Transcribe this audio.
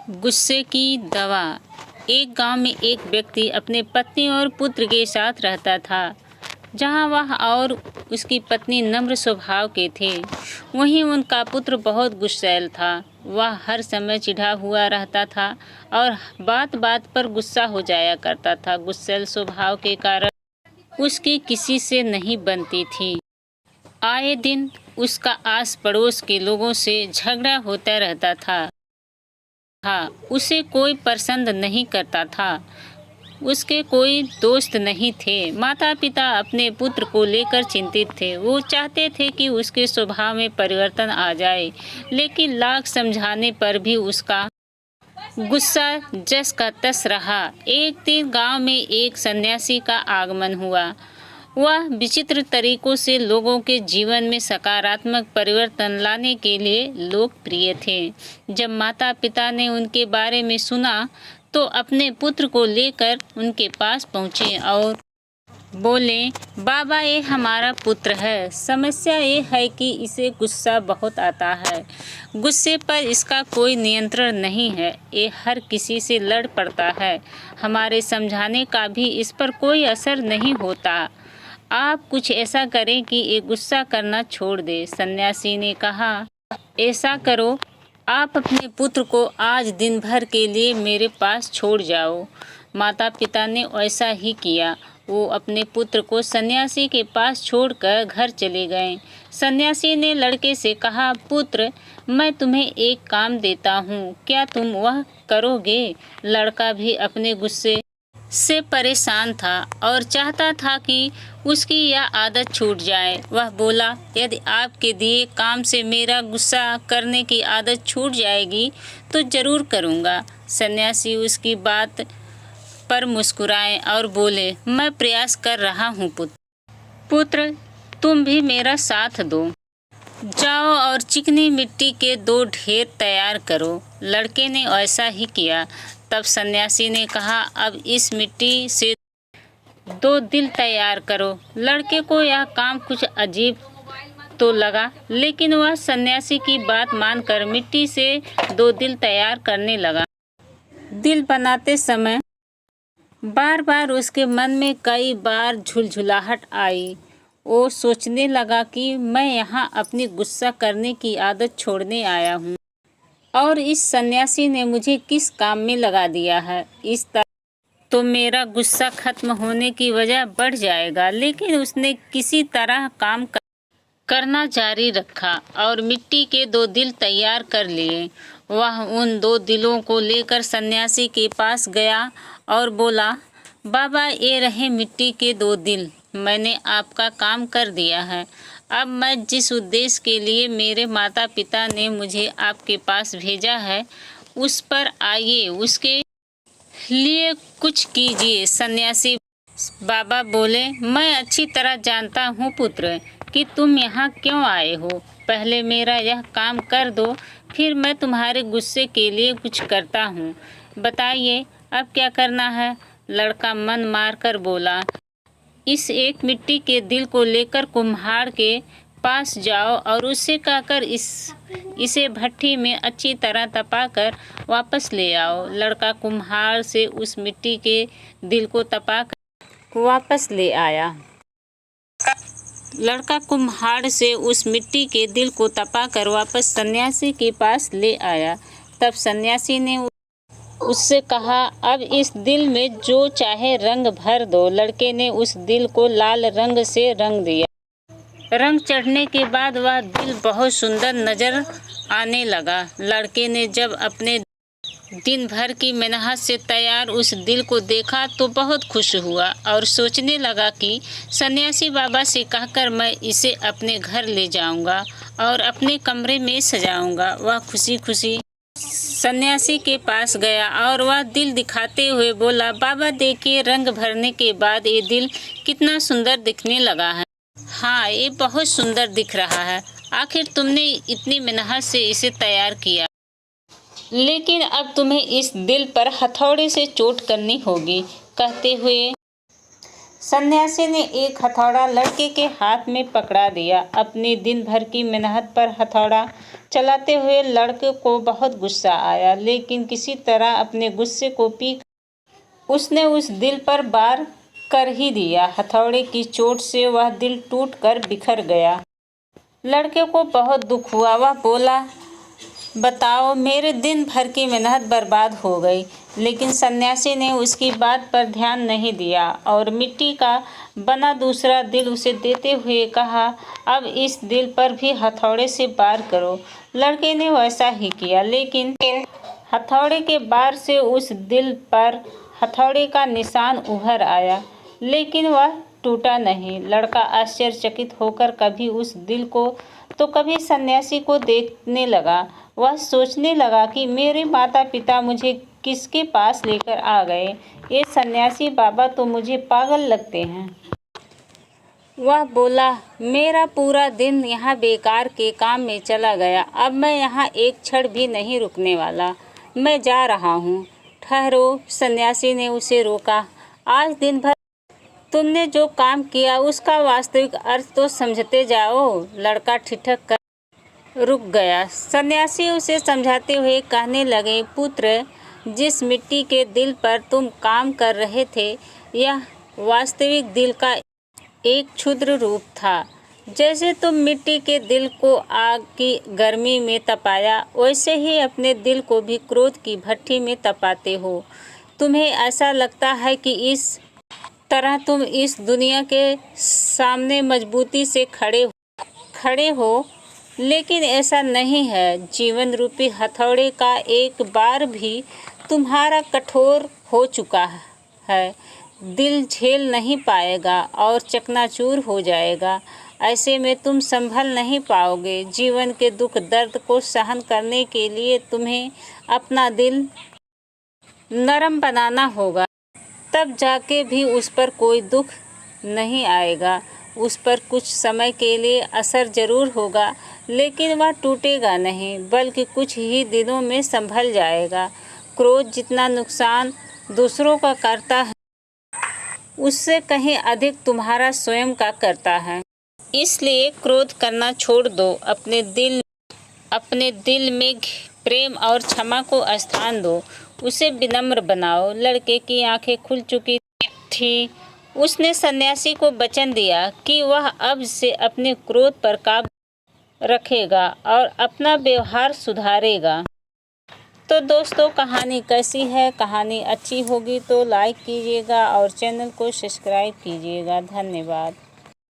गुस्से की दवा। एक गांव में एक व्यक्ति अपने पत्नी और पुत्र के साथ रहता था। जहां वह और उसकी पत्नी नम्र स्वभाव के थे, वहीं उनका पुत्र बहुत गुस्सैल था। वह हर समय चिढ़ा हुआ रहता था और बात बात पर गुस्सा हो जाया करता था। गुस्सैल स्वभाव के कारण उसकी किसी से नहीं बनती थी। आए दिन उसका आस पड़ोस के लोगों से झगड़ा होता रहता था। उसे कोई पसंद नहीं करता था। उसके कोई दोस्त नहीं थे। माता पिता अपने पुत्र को लेकर चिंतित थे। वो चाहते थे कि उसके स्वभाव में परिवर्तन आ जाए, लेकिन लाख समझाने पर भी उसका गुस्सा जस का तस रहा। एक दिन गांव में एक सन्यासी का आगमन हुआ। वह विचित्र तरीकों से लोगों के जीवन में सकारात्मक परिवर्तन लाने के लिए लोकप्रिय थे। जब माता पिता ने उनके बारे में सुना तो अपने पुत्र को लेकर उनके पास पहुँचे और बोले, बाबा, ये हमारा पुत्र है। समस्या ये है कि इसे गुस्सा बहुत आता है। गुस्से पर इसका कोई नियंत्रण नहीं है। ये हर किसी से लड़ पड़ता है। हमारे समझाने का भी इस पर कोई असर नहीं होता। आप कुछ ऐसा करें कि ये गुस्सा करना छोड़ दे। सन्यासी ने कहा, ऐसा करो, आप अपने पुत्र को आज दिन भर के लिए मेरे पास छोड़ जाओ। माता पिता ने ऐसा ही किया। वो अपने पुत्र को सन्यासी के पास छोड़कर घर चले गए। सन्यासी ने लड़के से कहा, पुत्र, मैं तुम्हें एक काम देता हूँ, क्या तुम वह करोगे? लड़का भी अपने गुस्से से परेशान था और चाहता था कि उसकी यह आदत छूट जाए। वह बोला, यदि आपके दिए काम से मेरा गुस्सा करने की आदत छूट जाएगी तो जरूर करूँगा। सन्यासी उसकी बात पर मुस्कुराए और बोले, मैं प्रयास कर रहा हूँ पुत्र, तुम भी मेरा साथ दो। जाओ और चिकनी मिट्टी के 2 ढेर तैयार करो। लड़के ने ऐसा ही किया। तब सन्यासी ने कहा, अब इस मिट्टी से 2 दिल तैयार करो। लड़के को यह काम कुछ अजीब तो लगा, लेकिन वह सन्यासी की बात मानकर मिट्टी से 2 दिल तैयार करने लगा। दिल बनाते समय बार बार उसके मन में कई बार झुलझुलाहट आई। वो सोचने लगा कि मैं यहाँ अपनी गुस्सा करने की आदत छोड़ने आया हूँ और इस सन्यासी ने मुझे किस काम में लगा दिया है। इस तरह तो मेरा गुस्सा खत्म होने की वजह बढ़ जाएगा। लेकिन उसने किसी तरह काम करना जारी रखा और मिट्टी के 2 दिल तैयार कर लिए। वह उन 2 दिलों को लेकर सन्यासी के पास गया और बोला, बाबा, ये रहे मिट्टी के 2 दिल। मैंने आपका काम कर दिया है। अब मैं जिस उद्देश्य के लिए मेरे माता पिता ने मुझे आपके पास भेजा है, उस पर आइए, उसके लिए कुछ कीजिए। सन्यासी बाबा बोले, मैं अच्छी तरह जानता हूँ पुत्र कि तुम यहाँ क्यों आए हो। पहले मेरा यह काम कर दो, फिर मैं तुम्हारे गुस्से के लिए कुछ करता हूँ। बताइए, अब क्या करना है? लड़का मन मार कर बोला, इस एक मिट्टी के दिल को लेकर कुम्हार के पास जाओ और उससे कहकर इसे भट्ठी में अच्छी तरह तपाकर वापस ले आओ। लड़का कुम्हार से उस मिट्टी के दिल को तपाकर वापस ले आया। लड़का कुम्हार से उस मिट्टी के दिल को तपाकर वापस सन्यासी के पास ले आया। तब सन्यासी ने उससे कहा, अब इस दिल में जो चाहे रंग भर दो। लड़के ने उस दिल को लाल रंग से रंग दिया। रंग चढ़ने के बाद वह दिल बहुत सुंदर नजर आने लगा। लड़के ने जब अपने दिन भर की मेहनत से तैयार उस दिल को देखा तो बहुत खुश हुआ और सोचने लगा कि सन्यासी बाबा से कहकर मैं इसे अपने घर ले जाऊंगा और अपने कमरे में सजाऊंगा। वह खुशी खुशी सन्यासी के पास गया और वह दिल दिखाते हुए बोला, बाबा देखिए, रंग भरने के बाद ये दिल कितना सुंदर दिखने लगा है। हाँ, ये बहुत सुंदर दिख रहा है। आखिर तुमने इतनी मेहनत से इसे तैयार किया, लेकिन अब तुम्हें इस दिल पर हथौड़े से चोट करनी होगी। कहते हुए सन्यासी ने एक हथौड़ा लड़के के हाथ में पकड़ा दिया। अपनी दिन भर की मेहनत पर हथौड़ा चलाते हुए लड़के को बहुत गुस्सा आया, लेकिन किसी तरह अपने गुस्से को पी उसने उस दिल पर वार कर ही दिया। हथौड़े की चोट से वह दिल टूटकर बिखर गया। लड़के को बहुत दुख हुआ। वह बोला, बताओ, मेरे दिन भर की मेहनत बर्बाद हो गई। लेकिन सन्यासी ने उसकी बात पर ध्यान नहीं दिया और मिट्टी का बना दूसरा दिल उसे देते हुए कहा, अब इस दिल पर भी हथौड़े से वार करो। लड़के ने वैसा ही किया, लेकिन हथौड़े के वार से उस दिल पर हथौड़े का निशान उभर आया, लेकिन वह टूटा नहीं। लड़का आश्चर्यचकित होकर कभी उस दिल को तो कभी सन्यासी को देखने लगा। वह सोचने लगा कि मेरे माता पिता मुझे किसके पास लेकर आ गए। ये सन्यासी बाबा तो मुझे पागल लगते हैं। वह बोला, मेरा पूरा दिन यहाँ बेकार के काम में चला गया। अब मैं यहाँ एक क्षण भी नहीं रुकने वाला। मैं जा रहा हूँ। ठहरो, सन्यासी ने उसे रोका। आज दिन भर तुमने जो काम किया उसका वास्तविक अर्थ तो समझते जाओ। लड़का ठिठक कर रुक गया। सन्यासी उसे समझाते हुए कहने लगे, पुत्र, जिस मिट्टी के दिल पर तुम काम कर रहे थे, यह वास्तविक दिल का एक क्षुद्र रूप था। जैसे तुम मिट्टी के दिल को आग की गर्मी में तपाया, वैसे ही अपने दिल को भी क्रोध की भट्ठी में तपाते हो। तुम्हें ऐसा लगता है कि इस तरह तुम इस दुनिया के सामने मजबूती से खड़े हो, लेकिन ऐसा नहीं है। जीवन रूपी हथौड़े का एक बार भी तुम्हारा कठोर हो चुका है। दिल झेल नहीं पाएगा और चकनाचूर हो जाएगा। ऐसे में तुम संभल नहीं पाओगे। जीवन के दुख दर्द को सहन करने के लिए तुम्हें अपना दिल नरम बनाना होगा। तब जाके भी उस पर कोई दुख नहीं आएगा। उस पर कुछ समय के लिए असर जरूर होगा, लेकिन वह टूटेगा नहीं, बल्कि कुछ ही दिनों में संभल जाएगा। क्रोध जितना नुकसान दूसरों का करता है, उससे कहीं अधिक तुम्हारा स्वयं का करता है। इसलिए क्रोध करना छोड़ दो। अपने दिल में प्रेम और क्षमा को स्थान दो। उसे विनम्र बनाओ। लड़के की आंखें खुल चुकी थी। उसने सन्यासी को वचन दिया कि वह अब से अपने क्रोध पर काबू रखेगा और अपना व्यवहार सुधारेगा। तो दोस्तों, कहानी कैसी है? कहानी अच्छी होगी तो लाइक कीजिएगा और चैनल को सब्सक्राइब कीजिएगा। धन्यवाद।